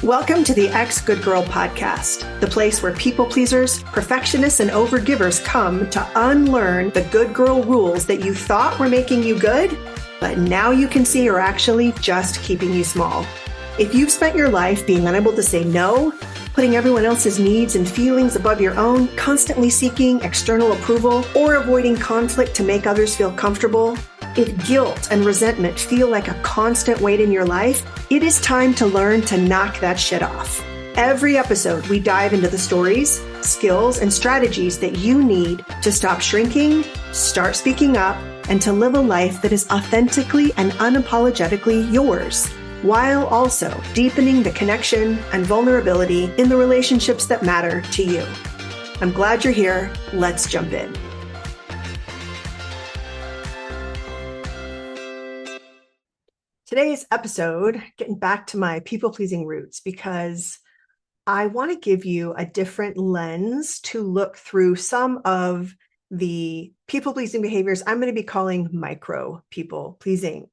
Welcome to the Ex Good Girl podcast, the place where people pleasers, perfectionists, and overgivers come to unlearn the good girl rules that you thought were making you good, but now you can see are actually just keeping you small. If you've spent your life being unable to say no, putting everyone else's needs and feelings above your own, constantly seeking external approval, or avoiding conflict to make others feel comfortable, if guilt and resentment feel like a constant weight in your life, it is time to learn to knock that shit off. Every episode, we dive into the stories, skills, and strategies that you need to stop shrinking, start speaking up, and to live a life that is authentically and unapologetically yours, while also deepening the connection and vulnerability in the relationships that matter to you. I'm glad you're here. Let's jump in. Today's episode, getting back to my people-pleasing roots, because I want to give you a different lens to look through some of the people-pleasing behaviors I'm going to be calling micro people-pleasing.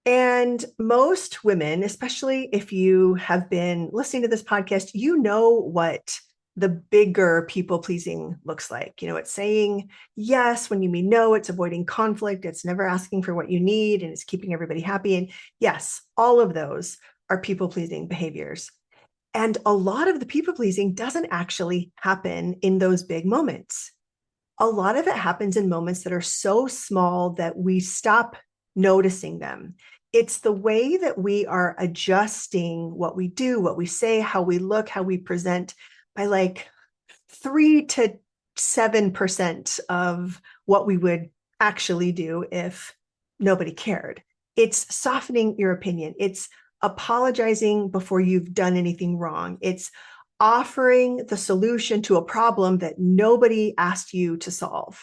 And most women, especially if you have been listening to this podcast, you know what the bigger people-pleasing looks like. You know, it's saying yes when you mean no, it's avoiding conflict, it's never asking for what you need, and it's keeping everybody happy. And yes, all of those are people-pleasing behaviors. And a lot of the people-pleasing doesn't actually happen in those big moments. A lot of it happens in moments that are so small that we stop noticing them. It's the way that we are adjusting what we do, what we say, how we look, how we present by like 3 to 7% of what we would actually do if nobody cared. It's softening your opinion. It's apologizing before you've done anything wrong. It's offering the solution to a problem that nobody asked you to solve.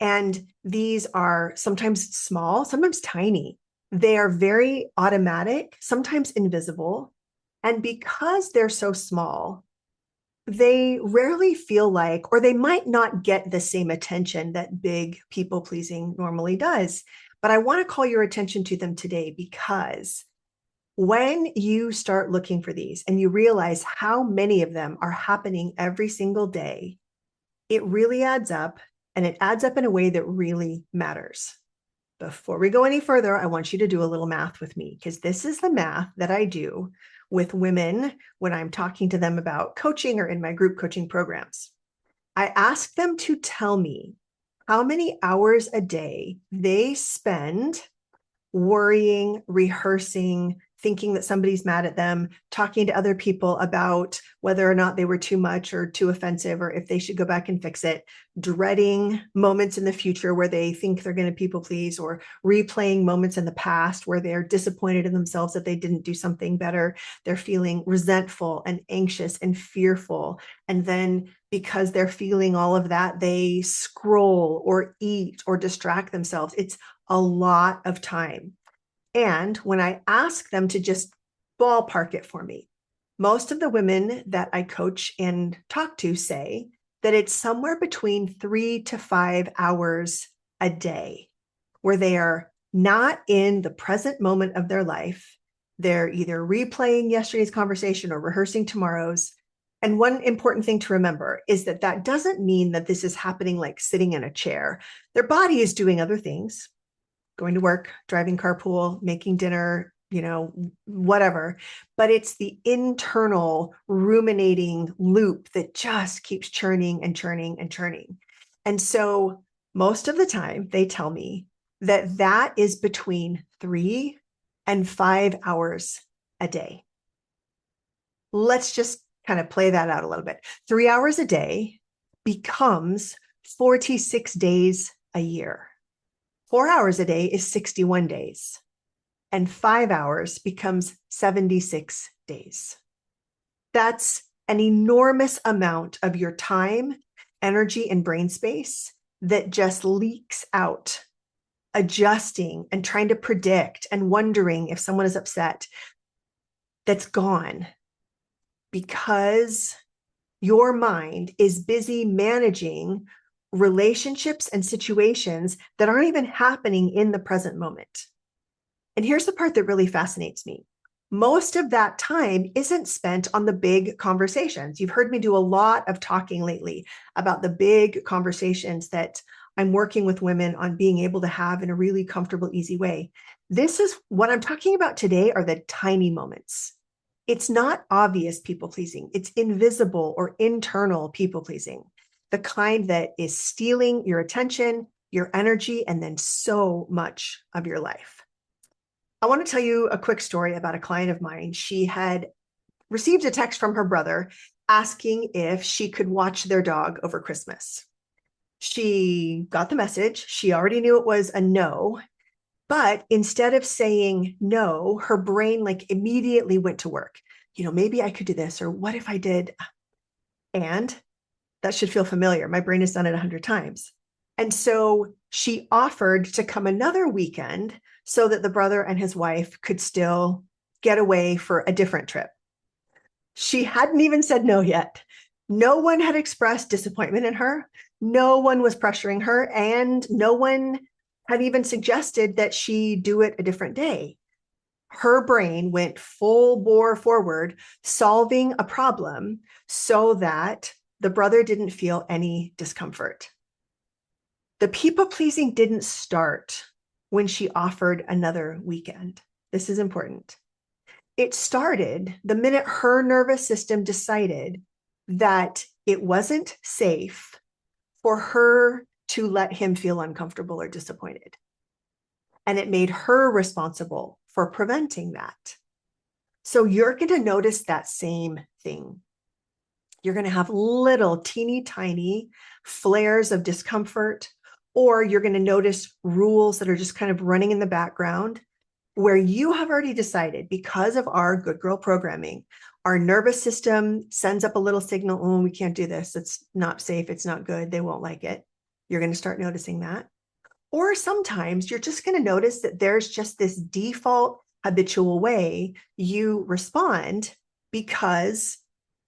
And these are sometimes small, sometimes tiny. They are very automatic, sometimes invisible. And because they're so small, they rarely feel like, or they might not get the same attention that big people-pleasing normally does. But I want to call your attention to them today, because when you start looking for these and you realize how many of them are happening every single day, it really adds up, and it adds up in a way that really matters. Before we go any further, I want you to do a little math with me, because this is the math that I do with women when I'm talking to them about coaching or in my group coaching programs. I ask them to tell me how many hours a day they spend worrying, rehearsing, thinking that somebody's mad at them, talking to other people about whether or not they were too much or too offensive, or if they should go back and fix it, dreading moments in the future where they think they're going to people please, or replaying moments in the past where they're disappointed in themselves that they didn't do something better. They're feeling resentful and anxious and fearful. And then because they're feeling all of that, they scroll or eat or distract themselves. It's a lot of time. And when I ask them to just ballpark it for me, most of the women that I coach and talk to say that it's somewhere between 3 to 5 hours a day where they are not in the present moment of their life. They're either replaying yesterday's conversation or rehearsing tomorrow's. And one important thing to remember is that that doesn't mean that this is happening like sitting in a chair. Their body is doing other things, going to work, driving carpool, making dinner, whatever. But it's the internal ruminating loop that just keeps churning and churning and churning. And so most of the time they tell me that that is between 3 and 5 hours a day. Let's just kind of play that out a little bit. 3 hours a day becomes 46 days a year. 4 hours a day is 61 days, and 5 hours becomes 76 days. That's an enormous amount of your time, energy, and brain space that just leaks out, adjusting and trying to predict and wondering if someone is upset. That's gone because your mind is busy managing relationships and situations that aren't even happening in the present moment. And here's the part that really fascinates me. Most of that time isn't spent on the big conversations. You've heard me do a lot of talking lately about the big conversations that I'm working with women on being able to have in a really comfortable, easy way. This is what I'm talking about today are the tiny moments. It's not obvious people pleasing. It's invisible or internal people pleasing, the kind that is stealing your attention, your energy, and then so much of your life. I want to tell you a quick story about a client of mine. She had received a text from her brother asking if she could watch their dog over Christmas. She got the message. She already knew it was a no, but instead of saying no, her brain like immediately went to work. Maybe I could do this, or what if I did? And that should feel familiar. My brain has done it 100 times. And so she offered to come another weekend so that the brother and his wife could still get away for a different trip. She hadn't even said no yet. No one had expressed disappointment in her. No one was pressuring her, and no one had even suggested that she do it a different day. Her brain went full bore forward, solving a problem so that the brother didn't feel any discomfort. The people pleasing didn't start when she offered another weekend. This is important. It started the minute her nervous system decided that it wasn't safe for her to let him feel uncomfortable or disappointed. And it made her responsible for preventing that. So you're going to notice that same thing. You're going to have little teeny tiny flares of discomfort, or you're going to notice rules that are just kind of running in the background where you have already decided, because of our good girl programming, our nervous system sends up a little signal, oh, we can't do this. It's not safe. It's not good. They won't like it. You're going to start noticing that. Or sometimes you're just going to notice that there's just this default habitual way you respond because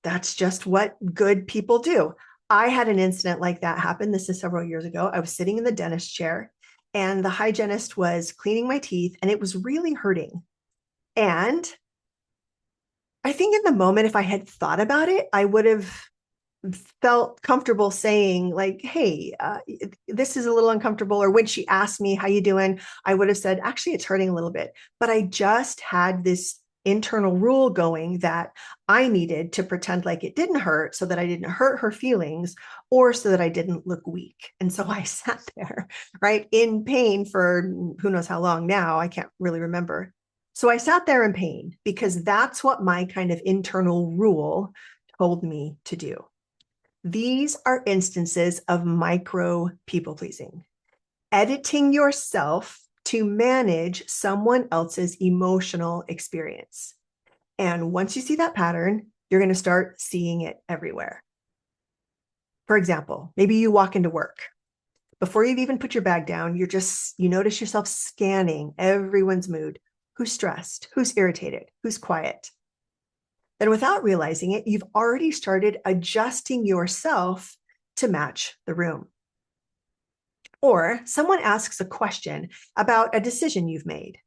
that's just what good people do. I had an incident like that happen. This is several years ago. I was sitting in the dentist chair and the hygienist was cleaning my teeth and it was really hurting. And I think in the moment, if I had thought about it, I would have felt comfortable saying like, hey, this is a little uncomfortable. Or when she asked me, how you doing? I would have said, actually, it's hurting a little bit. But I just had this internal rule going that I needed to pretend like it didn't hurt so that I didn't hurt her feelings or so that I didn't look weak. And so I sat there, right, in pain for who knows how long now. I can't really remember. So I sat there in pain because that's what my kind of internal rule told me to do. These are instances of micro people pleasing, editing yourself to manage someone else's emotional experience. And once you see that pattern, you're going to start seeing it everywhere. For example, maybe you walk into work. Before you've even put your bag down, you notice yourself scanning everyone's mood. Who's stressed? Who's irritated? Who's quiet? Then without realizing it, you've already started adjusting yourself to match the room. Or someone asks a question about a decision you've made.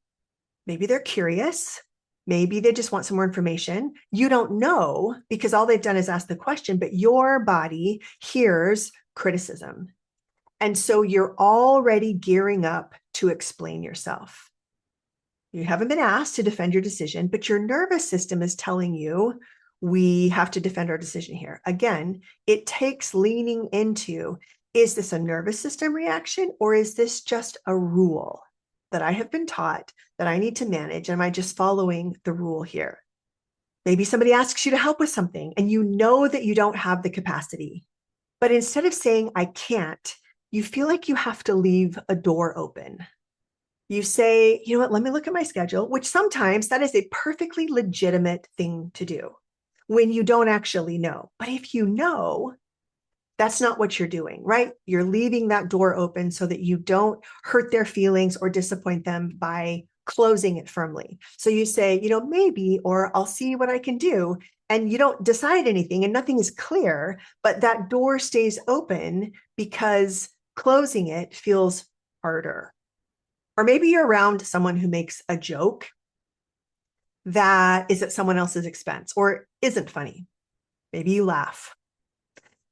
Maybe they're curious. Maybe they just want some more information. You don't know because all they've done is ask the question, but your body hears criticism. And so you're already gearing up to explain yourself. You haven't been asked to defend your decision, but your nervous system is telling you we have to defend our decision here. Again, it takes leaning into, is this a nervous system reaction or is this just a rule that I have been taught that I need to manage? Am I just following the rule here? Maybe somebody asks you to help with something and you know that you don't have the capacity, but instead of saying, I can't, you feel like you have to leave a door open. You say, you know what, let me look at my schedule, which sometimes that is a perfectly legitimate thing to do when you don't actually know. But if you know, that's not what you're doing, right? You're leaving that door open so that you don't hurt their feelings or disappoint them by closing it firmly. So you say, maybe, or I'll see what I can do. And you don't decide anything and nothing is clear, but that door stays open because closing it feels harder. Or maybe you're around someone who makes a joke that is at someone else's expense or isn't funny. Maybe you laugh.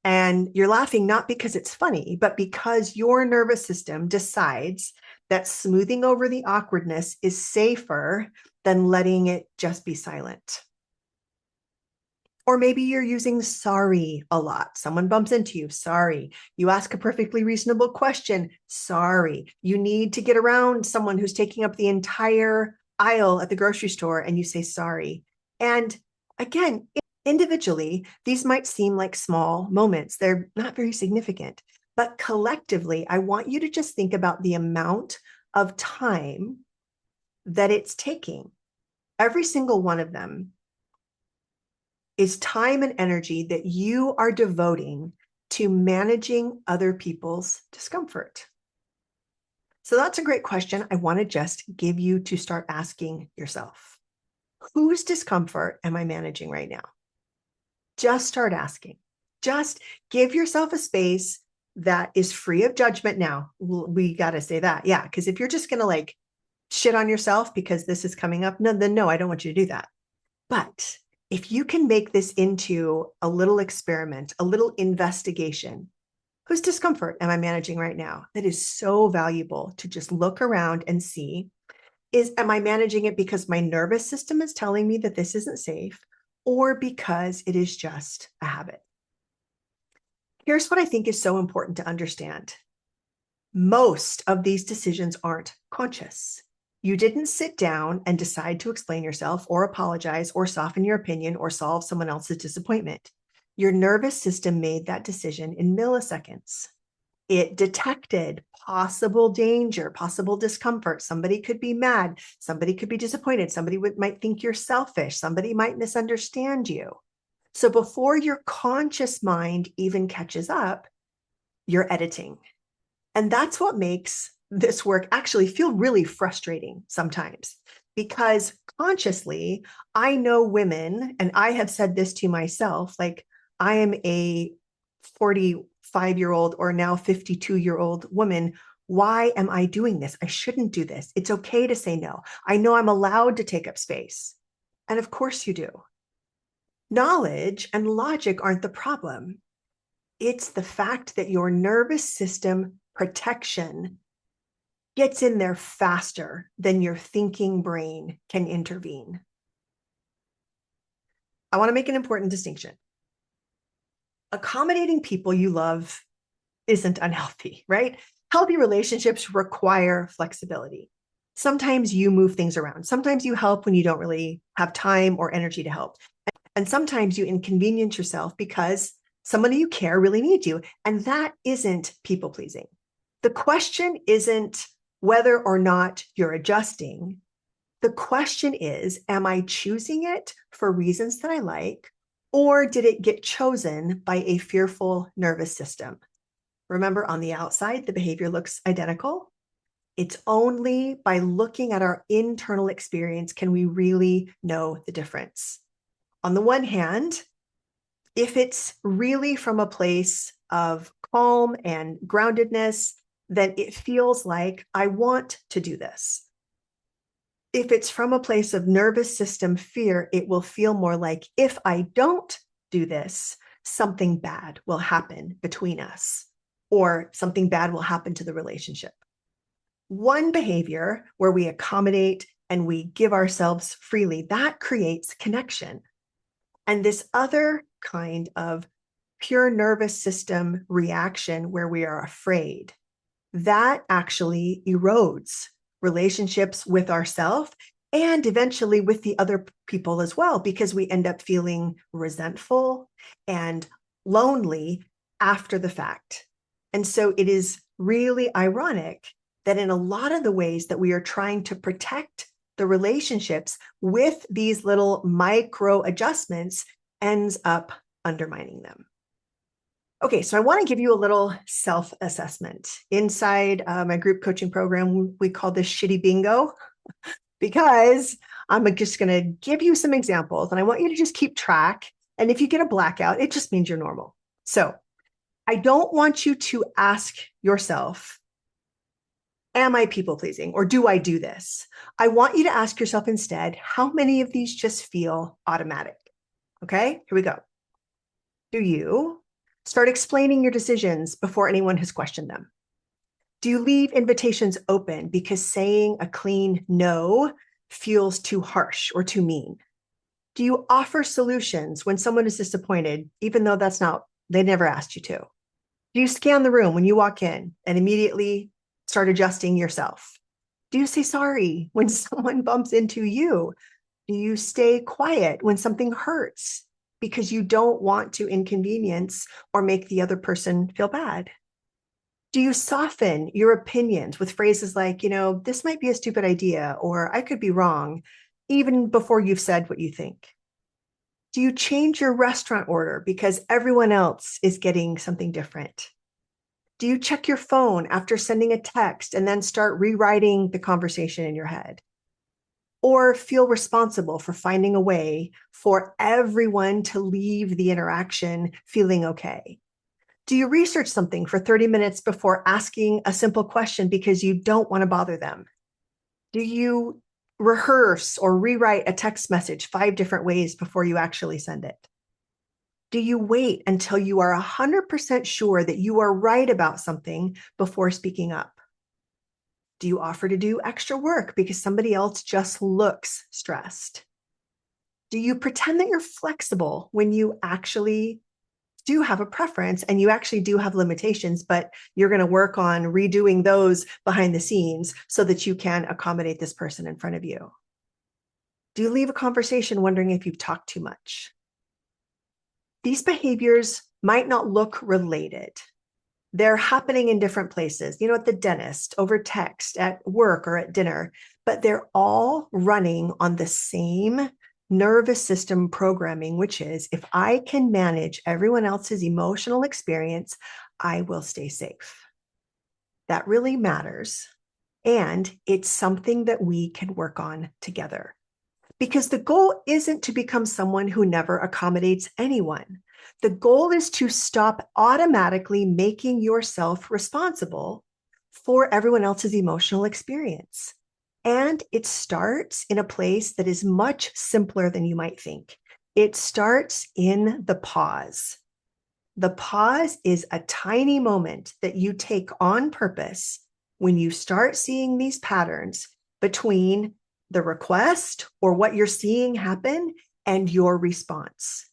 And you're laughing not because it's funny, but because your nervous system decides that smoothing over the awkwardness is safer than letting it just be silent. Or maybe you're using sorry a lot. Someone bumps into you, sorry. You ask a perfectly reasonable question, sorry. You need to get around someone who's taking up the entire aisle at the grocery store and you say sorry. And again, individually, these might seem like small moments. They're not very significant, but collectively, I want you to just think about the amount of time that it's taking. Every single one of them is time and energy that you are devoting to managing other people's discomfort. So that's a great question. I want to just give you to start asking yourself, whose discomfort am I managing right now? Just start asking. Just give yourself a space that is free of judgment. Now, we got to say that. Yeah. Because if you're just going to like shit on yourself because this is coming up, then no, I don't want you to do that. But if you can make this into a little experiment, a little investigation, whose discomfort am I managing right now? That is so valuable to just look around and see, am I managing it because my nervous system is telling me that this isn't safe or because it is just a habit? Here's what I think is so important to understand. Most of these decisions aren't conscious. You didn't sit down and decide to explain yourself or apologize or soften your opinion or solve someone else's disappointment. Your nervous system made that decision in milliseconds. It detected possible danger, possible discomfort. Somebody could be mad. Somebody could be disappointed. Somebody might think you're selfish. Somebody might misunderstand you. So before your conscious mind even catches up, you're editing. And that's what makes this work actually feel really frustrating sometimes, because consciously, I know women, and I have said this to myself, like I am a 45-year-old or now 52-year-old woman. Why am I doing this? I shouldn't do this. It's okay to say no. I know I'm allowed to take up space. And of course you do. Knowledge and logic aren't the problem. It's the fact that your nervous system protection gets in there faster than your thinking brain can intervene. I want to make an important distinction. Accommodating people you love isn't unhealthy, right? Healthy relationships require flexibility. Sometimes you move things around. Sometimes you help when you don't really have time or energy to help. And sometimes you inconvenience yourself because somebody you care really needs you. And that isn't people pleasing. The question isn't whether or not you're adjusting. The question is, am I choosing it for reasons that I like, or did it get chosen by a fearful nervous system? Remember, on the outside, the behavior looks identical. It's only by looking at our internal experience can we really know the difference. On the one hand, if it's really from a place of calm and groundedness, then it feels like I want to do this. If it's from a place of nervous system fear, it will feel more like if I don't do this, something bad will happen between us, or something bad will happen to the relationship. One behavior where we accommodate and we give ourselves freely, that creates connection. And this other kind of pure nervous system reaction where we are afraid, that actually erodes relationships with ourselves and eventually with the other people as well, because we end up feeling resentful and lonely after the fact. And so it is really ironic that in a lot of the ways that we are trying to protect the relationships with these little micro adjustments ends up undermining them. Okay, so I want to give you a little self-assessment. Inside my group coaching program, we call this shitty bingo, because I'm just going to give you some examples and I want you to just keep track. And if you get a blackout, it just means you're normal. So I don't want you to ask yourself, Am I people pleasing, or do I do this? I want you to ask yourself instead, how many of these just feel automatic? Okay, here we go. Do you start explaining your decisions before anyone has questioned them? Do you leave invitations open because saying a clean no feels too harsh or too mean? Do you offer solutions when someone is disappointed, even though they never asked you to? Do you scan the room when you walk in and immediately start adjusting yourself? Do you say sorry when someone bumps into you? Do you stay quiet when something hurts because you don't want to inconvenience or make the other person feel bad? Do you soften your opinions with phrases like, this might be a stupid idea, or I could be wrong, even before you've said what you think? Do you change your restaurant order because everyone else is getting something different? Do you check your phone after sending a text and then start rewriting the conversation in your head? Or feel responsible for finding a way for everyone to leave the interaction feeling okay? Do you research something for 30 minutes before asking a simple question because you don't want to bother them? Do you rehearse or rewrite a text message 5 different ways before you actually send it? Do you wait until you are 100% sure that you are right about something before speaking up? Do you offer to do extra work because somebody else just looks stressed? Do you pretend that you're flexible when you actually do have a preference and you actually do have limitations, but you're going to work on redoing those behind the scenes so that you can accommodate this person in front of you? Do you leave a conversation wondering if you've talked too much? These behaviors might not look related. They're happening in different places, at the dentist, over text, at work, or at dinner, but they're all running on the same nervous system programming, which is, if I can manage everyone else's emotional experience, I will stay safe. That really matters. And it's something that we can work on together. Because the goal isn't to become someone who never accommodates anyone. The goal is to stop automatically making yourself responsible for everyone else's emotional experience. And it starts in a place that is much simpler than you might think. It starts in the pause. The pause is a tiny moment that you take on purpose when you start seeing these patterns between the request or what you're seeing happen and your response.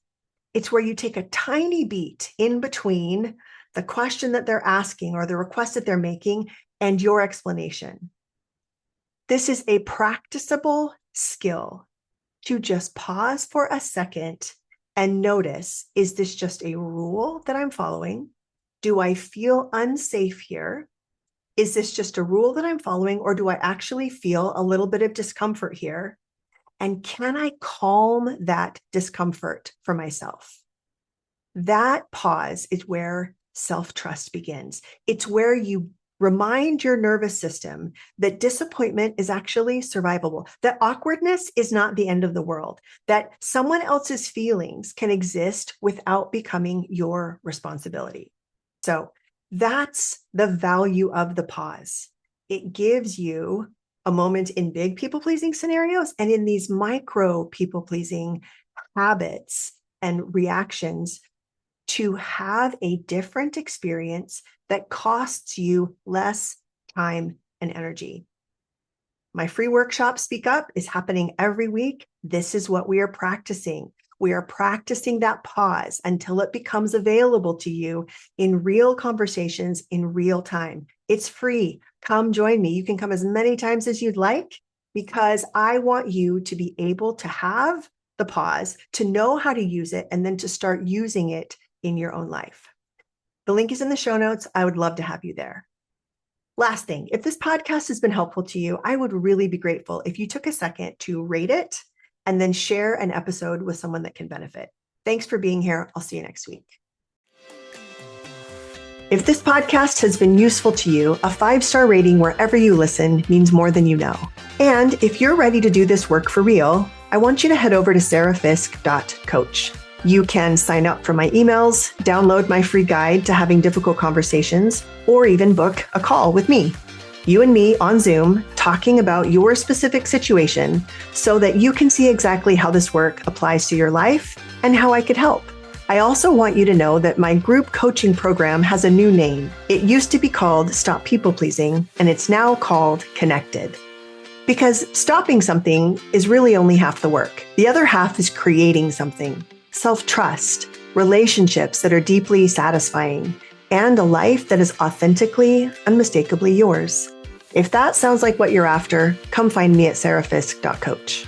It's where you take a tiny beat in between the question that they're asking or the request that they're making and your explanation. This is a practicable skill to just pause for a second and notice, is this just a rule that I'm following? Do I feel unsafe here? Is this just a rule that I'm following, or do I actually feel a little bit of discomfort here? And can I calm that discomfort for myself? That pause is where self-trust begins. It's where you remind your nervous system that disappointment is actually survivable, that awkwardness is not the end of the world, that someone else's feelings can exist without becoming your responsibility. So that's the value of the pause. It gives you a moment in big people-pleasing scenarios and in these micro people-pleasing habits and reactions to have a different experience that costs you less time and energy. My free workshop, Speak Up, is happening every week. This is what we are practicing. We are practicing that pause until it becomes available to you in real conversations in real time. It's free. Come join me. You can come as many times as you'd like, because I want you to be able to have the pause, to know how to use it, and then to start using it in your own life. The link is in the show notes. I would love to have you there. Last thing, if this podcast has been helpful to you, I would really be grateful if you took a second to rate it and then share an episode with someone that can benefit. Thanks for being here. I'll see you next week. If this podcast has been useful to you, a 5-star rating wherever you listen means more than you know. And if you're ready to do this work for real, I want you to head over to sarahfisk.coach. You can sign up for my emails, download my free guide to having difficult conversations, or even book a call with me. You and me on Zoom talking about your specific situation so that you can see exactly how this work applies to your life and how I could help. I also want you to know that my group coaching program has a new name. It used to be called Stop People Pleasing, and it's now called Connected. Because stopping something is really only half the work. The other half is creating something, self-trust, relationships that are deeply satisfying, and a life that is authentically, unmistakably yours. If that sounds like what you're after, come find me at sarahfisk.coach.